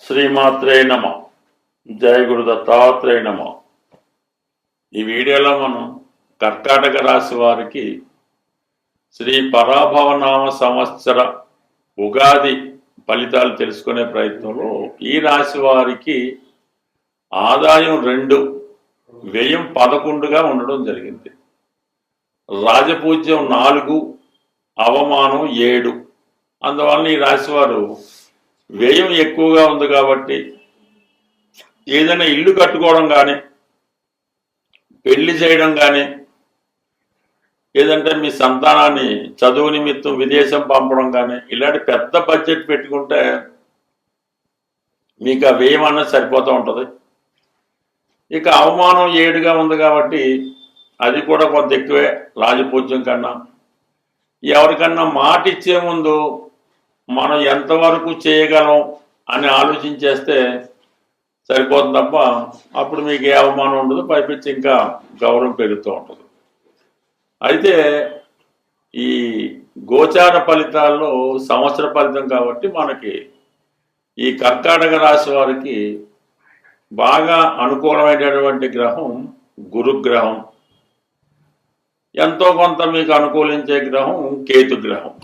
శ్రీమాత్రే నమ. జయ గురు దత్తాత్రేయ నమ. ఈ వీడియోలో మనం కర్కాటక రాశి వారికి శ్రీ పరాభవనామ సంవత్సర ఉగాది ఫలితాలు తెలుసుకునే ప్రయత్నంలో ఈ రాశి వారికి ఆదాయం 2, వ్యయం 11గా ఉండడం జరిగింది. రాజపూజ్యం 4, అవమానం 7. అందువలన ఈ రాశి వారు వ్యయం ఎక్కువగా ఉంది కాబట్టి ఏదైనా ఇల్లు కట్టుకోవడం కానీ, పెళ్లి చేయడం కానీ, ఏదంటే మీ సంతానాన్ని చదువు నిమిత్తం విదేశం పంపడం కానీ, ఇలాంటి పెద్ద బడ్జెట్ పెట్టుకుంటే మీకు ఆ వ్యయం అన్నది సరిపోతూ ఉంటుంది. ఇక అవమానం 7గా ఉంది కాబట్టి అది కూడా కొంత ఎక్కువే రాజపూజ్యం కన్నా. ఎవరికన్నా మాట ఇచ్చే ముందు మనం ఎంతవరకు చేయగలం అని ఆలోచించేస్తే సరిపోతుంది తప్ప అప్పుడు మీకు ఏ అవమానం ఉండదు, పైపించి ఇంకా గౌరవం పెరుగుతూ ఉంటుంది. అయితే ఈ గోచార ఫలితాల్లో సంవత్సర ఫలితం కాబట్టి మనకి ఈ కర్కాటక రాశి వారికి బాగా అనుకూలమైనటువంటి గ్రహం గురుగ్రహం, ఎంతో కొంత మీకు అనుకూలించే గ్రహం కేతు గ్రహం.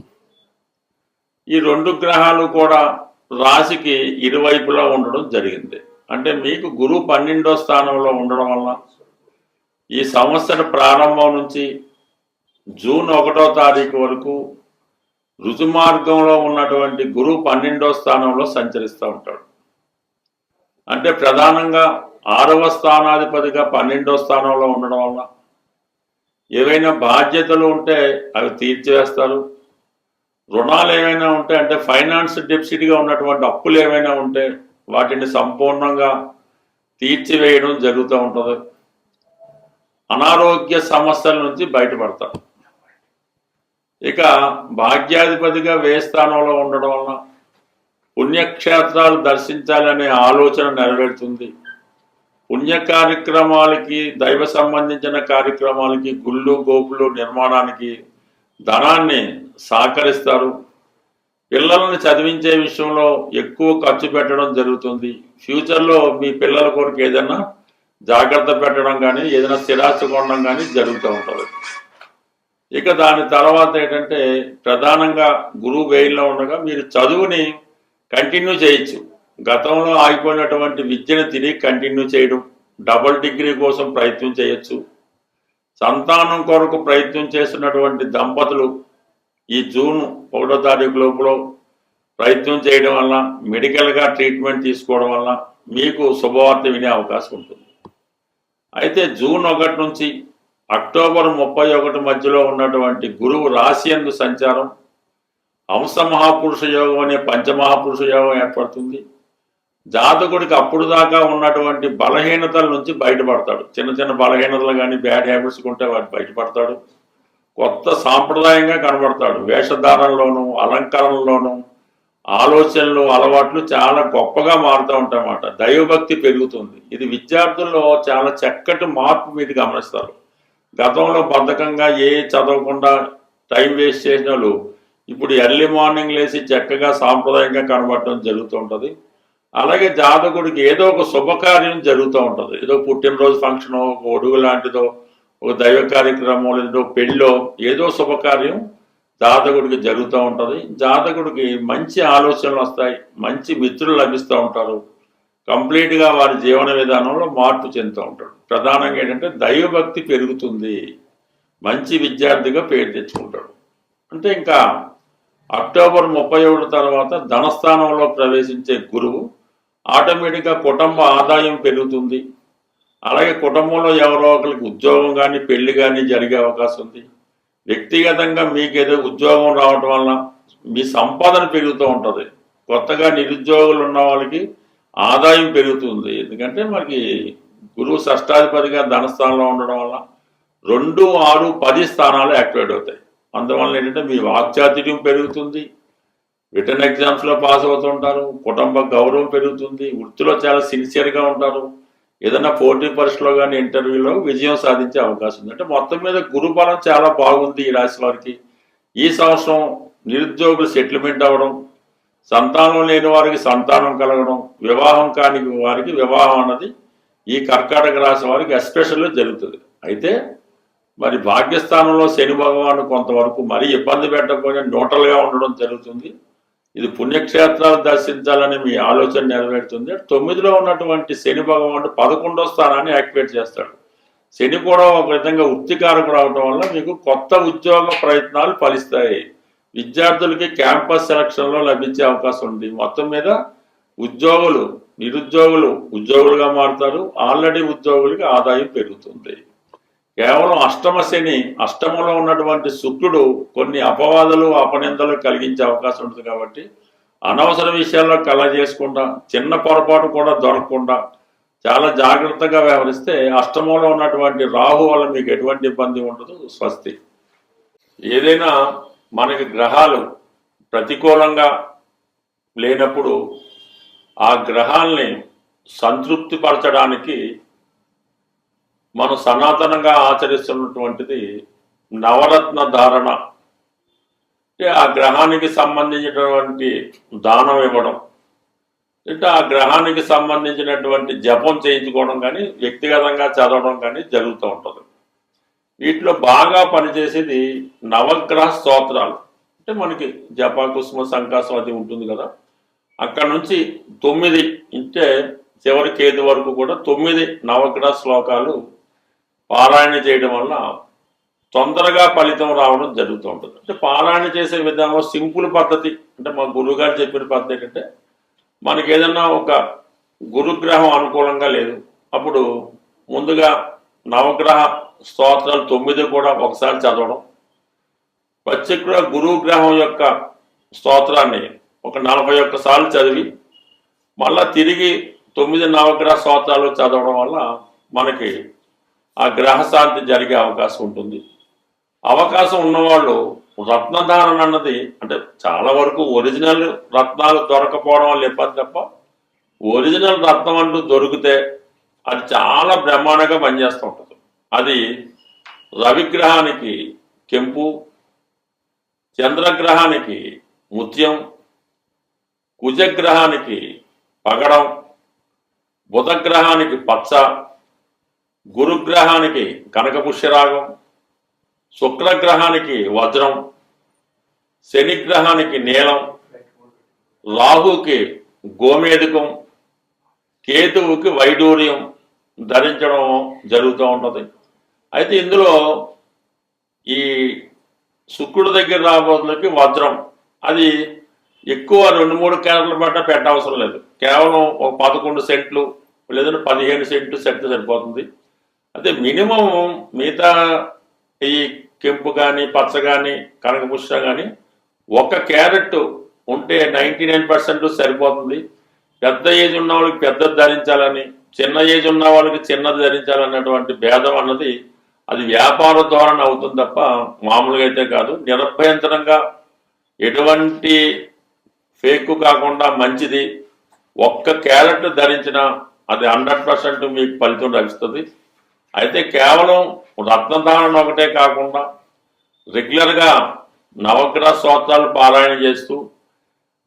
ఈ 2 గ్రహాలు కూడా రాశికి ఇరువైపులా ఉండడం జరిగింది. అంటే మీకు గురువు 12వ స్థానంలో ఉండడం వల్ల ఈ సంవత్సర ప్రారంభం నుంచి జూన్ 1వ తారీఖు వరకు రుజుమార్గంలో ఉన్నటువంటి గురువు 12వ స్థానంలో సంచరిస్తూ ఉంటాడు. అంటే ప్రధానంగా 6వ స్థానాధిపతిగా 12వ స్థానంలో ఉండడం వల్ల ఏవైనా బాధ్యతలు ఉంటే అవి తీర్చివేస్తారు. రుణాలు ఏమైనా ఉంటే, అంటే ఫైనాన్స్ డెఫిసిట్గా ఉన్నటువంటి అప్పులు ఏమైనా ఉంటే వాటిని సంపూర్ణంగా తీర్చివేయడం జరుగుతూ ఉంటుంది. అనారోగ్య సమస్యల నుంచి బయటపడతారు. ఇక భాగ్యాధిపతిగా వ్యయ స్థానంలో ఉండడం వలన పుణ్యక్షేత్రాలు దర్శించాలనే ఆలోచన నెరవేరుతుంది. పుణ్య కార్యక్రమాలకి, దైవ సంబంధించిన కార్యక్రమాలకి, గుళ్ళు గోపులు నిర్మాణానికి ధనాన్ని సహకరిస్తారు. పిల్లలను చదివించే విషయంలో ఎక్కువ ఖర్చు పెట్టడం జరుగుతుంది. ఫ్యూచర్లో మీ పిల్లల కొరకు ఏదైనా జాగ్రత్త పెట్టడం కానీ, ఏదైనా స్థిరాస్తి కొనడం కానీ జరుగుతూ ఉంటుంది. ఇక దాని తర్వాత ఏంటంటే ప్రధానంగా గురువు వ్యయంలో ఉండగా మీరు చదువుని కంటిన్యూ చేయొచ్చు. గతంలో ఆగిపోయినటువంటి విద్యను తిరిగి కంటిన్యూ చేయడం, డబుల్ డిగ్రీ కోసం ప్రయత్నం చేయొచ్చు. సంతానం కొరకు ప్రయత్నం చేస్తున్నటువంటి దంపతులు ఈ జూన్ 1వ తారీఖు లోపల ప్రయత్నం చేయడం వల్ల, మెడికల్గా ట్రీట్మెంట్ తీసుకోవడం వల్ల మీకు శుభవార్త వినే అవకాశం ఉంటుంది. అయితే జూన్ 1 నుంచి అక్టోబర్ 31 మధ్యలో ఉన్నటువంటి గురువు రాశి యందు సంచారం హంస మహాపురుష యోగం అనే పంచమహాపురుష యోగం ఏర్పడుతుంది. జాతకుడికి అప్పుడు దాకా ఉన్నటువంటి బలహీనతల నుంచి బయటపడతాడు. చిన్న చిన్న బలహీనతలు కానీ, బ్యాడ్ హ్యాబిట్స్ ఉంటే వాటి బయటపడతాడు. కొత్త సాంప్రదాయంగా కనబడతాడు. వేషధారణలోనూ, అలంకరణలోనూ, ఆలోచనలు, అలవాట్లు చాలా గొప్పగా మారుతూ ఉంటాయన్నమాట. దైవభక్తి పెరుగుతుంది. ఇది విద్యార్థుల్లో చాలా చక్కటి మార్పు మీరు గమనిస్తారు. గతంలో బద్ధకంగా చదవకుండా టైం వేస్ట్ చేసిన వాళ్ళు ఇప్పుడు ఎర్లీ మార్నింగ్ లేచి చక్కగా సాంప్రదాయంగా కనబడటం జరుగుతూ ఉంటుంది. అలాగే జాతకుడికి ఏదో ఒక శుభకార్యం జరుగుతూ ఉంటుంది. ఏదో పుట్టినరోజు ఫంక్షనో, ఒక ఒడుగు లాంటిదో, ఒక దైవ కార్యక్రమం, ఏదో పెళ్ళో, ఏదో శుభకార్యం జాతకుడికి జరుగుతూ ఉంటుంది. జాతకుడికి మంచి ఆలోచనలు వస్తాయి, మంచి మిత్రులు లభిస్తూ ఉంటారు. కంప్లీట్గా వారి జీవన విధానంలో మార్పు చెందుతూ ఉంటాడు. ప్రధానంగా ఏంటంటే దైవభక్తి పెరుగుతుంది. మంచి విద్యార్థిగా పేరు తెచ్చుకుంటాడు. అంటే ఇంకా అక్టోబర్ 31 తర్వాత ధనస్థానంలో ప్రవేశించే గురువు ఆటోమేటిక్గా కుటుంబ ఆదాయం పెరుగుతుంది. అలాగే కుటుంబంలో ఎవరో ఒకరికి ఉద్యోగం కానీ, పెళ్లి కానీ జరిగే అవకాశం ఉంది. వ్యక్తిగతంగా మీకు ఏదో ఉద్యోగం రావటం వల్ల మీ సంపాదన పెరుగుతూ ఉంటుంది. కొత్తగా నిరుద్యోగులు ఉన్న వాళ్ళకి ఆదాయం పెరుగుతుంది. ఎందుకంటే మనకి గురువు షష్టాధిపతిగా ధనస్థానంలో ఉండడం వల్ల 2, 6, 10 స్థానాలు యాక్టివేట్ అవుతాయి. అందువల్ల ఏంటంటే మీ వాక్చాతుర్యం పెరుగుతుంది. రిటర్న్ ఎగ్జామ్స్లో పాస్ అవుతుంటారు. కుటుంబ గౌరవం పెరుగుతుంది. వృత్తిలో చాలా సిన్సియర్గా ఉంటారు. ఏదైనా పోటీ పరీక్షలో కానీ, ఇంటర్వ్యూలో విజయం సాధించే అవకాశం ఉంది. అంటే మొత్తం మీద గురుబలం చాలా బాగుంది ఈ రాశి వారికి. ఈ సంవత్సరం నిరుద్యోగులు సెటిల్మెంట్ అవ్వడం, సంతానం లేని వారికి సంతానం కలగడం, వివాహం కాని వారికి వివాహం అన్నది ఈ కర్కాటక రాశి వారికి ఎస్పెషల్గా జరుగుతుంది. అయితే మరి భాగ్యస్థానంలో శని భగవాను కొంతవరకు మరీ ఇబ్బంది పెట్టకపోయినా న్యూట్రల్గా ఉండడం జరుగుతుంది. ఇది పుణ్యక్షేత్రాలు దర్శించాలని మీ ఆలోచన నెరవేరుతుంది. 9లో ఉన్నటువంటి శని భగవానుడు 11వ స్థానాన్ని యాక్టివేట్ చేస్తాడు. శని కూడా ఒక విధంగా వృత్తికారకు రావడం వల్ల మీకు కొత్త ఉద్యోగ ప్రయత్నాలు ఫలిస్తాయి. విద్యార్థులకి క్యాంపస్ సెలక్షన్లో లభించే అవకాశం ఉంది. మొత్తం మీద ఉద్యోగులు, నిరుద్యోగులు ఉద్యోగులుగా మారుతారు. ఆల్రెడీ ఉద్యోగులకి ఆదాయం పెరుగుతుంది. కేవలం అష్టమ శని, అష్టమంలో ఉన్నటువంటి శుక్రుడు కొన్ని అపవాదాలు అపనిందలు కలిగించే అవకాశం ఉంటుంది. కాబట్టి అనవసర విషయాల్లో కల చేసుకుండా, చిన్న పొరపాటు కూడా దొరకకుండా చాలా జాగ్రత్తగా వ్యవహరిస్తే అష్టమంలో ఉన్నటువంటి రాహు వల్ల మీకు ఎటువంటి ఇబ్బంది ఉండదు. స్వస్తి. ఏదైనా మనకి గ్రహాలు ప్రతికూలంగా లేనప్పుడు ఆ గ్రహాల్ని సంతృప్తిపరచడానికి మనం సనాతనంగా ఆచరిస్తున్నటువంటిది నవరత్న ధారణ. అంటే ఆ గ్రహానికి సంబంధించినటువంటి దానం ఇవ్వడం, అంటే ఆ గ్రహానికి సంబంధించినటువంటి జపం చేయించుకోవడం కానీ, వ్యక్తిగతంగా చదవడం కానీ జరుగుతూ ఉంటుంది. వీటిలో బాగా పనిచేసేది నవగ్రహ స్తోత్రాలు. అంటే మనకి జప, కుసుమ, సంకాసం అది ఉంటుంది కదా, అక్కడ నుంచి 9 అంటే చివరి కేతు వరకు కూడా 9 నవగ్రహ శ్లోకాలు పారాయణ చేయడం వల్ల తొందరగా ఫలితం రావడం జరుగుతూ ఉంటుంది. అంటే పారాయణ చేసే విధానంలో సింపుల్ పద్ధతి, అంటే మా గురువుగారు చెప్పిన పద్ధతి ఏంటంటే, మనకి ఏదన్నా ఒక గురుగ్రహం అనుకూలంగా లేదు, అప్పుడు ముందుగా నవగ్రహ స్తోత్రాలు 9 కూడా ఒకసారి చదవడం, ప్రత్యేక గురువు గ్రహం యొక్క స్తోత్రాన్ని ఒక 41 సార్లు చదివి మళ్ళా తిరిగి 9 నవగ్రహ స్తోత్రాలు చదవడం వల్ల మనకి ఆ గ్రహశాంతి జరిగే అవకాశం ఉంటుంది. అవకాశం ఉన్నవాళ్ళు రత్నధారణ అన్నది, అంటే చాలా వరకు ఒరిజినల్ రత్నాలు దొరకపోవడం వల్ల ఇబ్బంది తప్ప, ఒరిజినల్ రత్నం అంటూ దొరికితే అది చాలా బ్రహ్మాండంగా పనిచేస్తూ ఉంటుంది. అది రవిగ్రహానికి కెంపు, చంద్రగ్రహానికి ముత్యం, కుజగ్రహానికి పగడం, బుధగ్రహానికి పచ్చ, గురుగ్రహానికి కనకపుష్యరాగం, శుక్రగ్రహానికి వజ్రం, శనిగ్రహానికి నీలం, రాహుకి గోమేధికం, కేతువుకి వైడూర్యం ధరించడం జరుగుతూ ఉంటుంది. అయితే ఇందులో ఈ శుక్రుడి దగ్గర రాబోతులకి వజ్రం, అది ఎక్కువ 2-3 క్యారెట్ల పట్ల పెట్టవసరం లేదు. కేవలం ఒక 11 సెంట్లు లేదంటే 15 సెంట్లు సెట్ సరిపోతుంది. అయితే మినిమం మిగతా ఈ కెంపు కానీ, పచ్చ కానీ, కనకపుష్ప కానీ 1 క్యారెట్ ఉంటే 99% సరిపోతుంది. పెద్ద ఏజ్ ఉన్న వాళ్ళకి పెద్దది ధరించాలని, చిన్న ఏజ్ ఉన్న వాళ్ళకి చిన్నది ధరించాలన్నటువంటి భేదం అన్నది అది వ్యాపార ధోరణి అవుతుంది తప్ప మామూలుగా అయితే కాదు. నిరభ్యంతరంగా ఎటువంటి ఫేక్ కాకుండా మంచిది 1 క్యారెట్ ధరించినా అది 100% మీకు ఫలితం లభిస్తుంది. అయితే కేవలం రత్నధారణ ఒకటే కాకుండా రెగ్యులర్గా నవగ్రహ స్తోత్రాలు పారాయణ చేస్తూ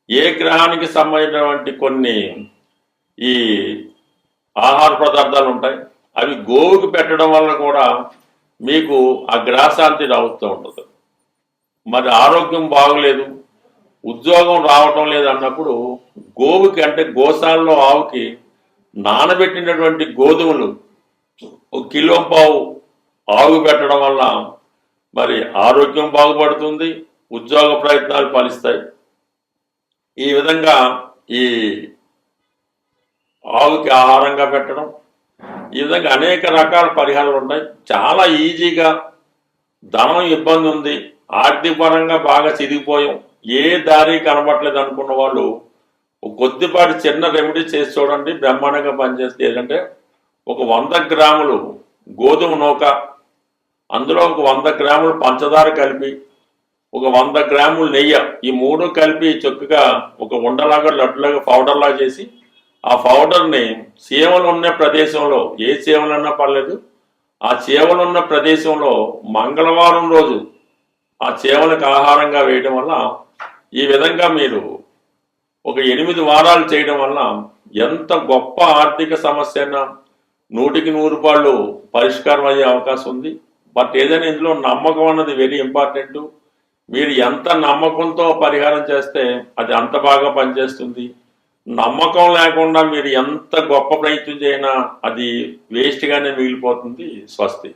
ఏ గ్రహానికి సంబంధించినటువంటి కొన్ని ఈ ఆహార పదార్థాలు ఉంటాయి, అవి గోవుకి పెట్టడం వల్ల కూడా మీకు ఆ గ్రహశాంతి రావుతూ ఉంటుంది. మరి ఆరోగ్యం బాగలేదు, ఉద్యోగం రావటం లేదు అన్నప్పుడు గోవుకి, అంటే గోశాలలో ఆవుకి నానబెట్టినటువంటి గోధుమలు 1 కిలో పావు ఆవు పెట్టడం వల్ల మరి ఆరోగ్యం బాగుపడుతుంది, ఉద్యోగ ప్రయత్నాలు ఫలిస్తాయి. ఈ విధంగా ఈ ఆవుకి ఆహారంగా పెట్టడం, ఈ విధంగా అనేక రకాల పరిహారాలు ఉంటాయి. చాలా ఈజీగా, ధనం ఇబ్బంది ఉంది, ఆర్థిక పరంగా బాగా చిరిగిపోయాం, ఏ దారి కనబట్టలేదు అనుకున్న వాళ్ళు కొద్దిపాటి చిన్న రెమెడీ చేసి చూడండి, బ్రహ్మాండంగా పనిచేస్తే. ఏంటంటే ఒక 100 గ్రాములు గోధుమ నూక, అందులో ఒక 100 గ్రాములు పంచదార కలిపి, ఒక 100 గ్రాములు నెయ్యి, ఈ 3 కలిపి చక్కగా ఒక ఉండలాగా లడ్డులాగా పౌడర్లాగా చేసి, ఆ పౌడర్ని చీమలు ఉన్న ప్రదేశంలో, ఏ చీమలన్నా పర్లేదు, ఆ చీమలు ఉన్న ప్రదేశంలో మంగళవారం రోజు ఆ చీమలకు ఆహారంగా వేయడం వల్ల ఈ విధంగా మీరు ఒక 8 వారాలు చేయడం వల్ల ఎంత గొప్ప ఆర్థిక సమస్య అయినా 100% పరిష్కారం అయ్యే అవకాశం ఉంది. బట్ ఏదైనా ఇందులో నమ్మకం అన్నది వెరీ ఇంపార్టెంట్. మీరు ఎంత నమ్మకంతో పరిహారం చేస్తే అది అంత బాగా పనిచేస్తుంది. నమ్మకం లేకుండా మీరు ఎంత గొప్ప ప్రయత్నం చేసినా అది వేస్ట్గానే మిగిలిపోతుంది. స్వస్తి.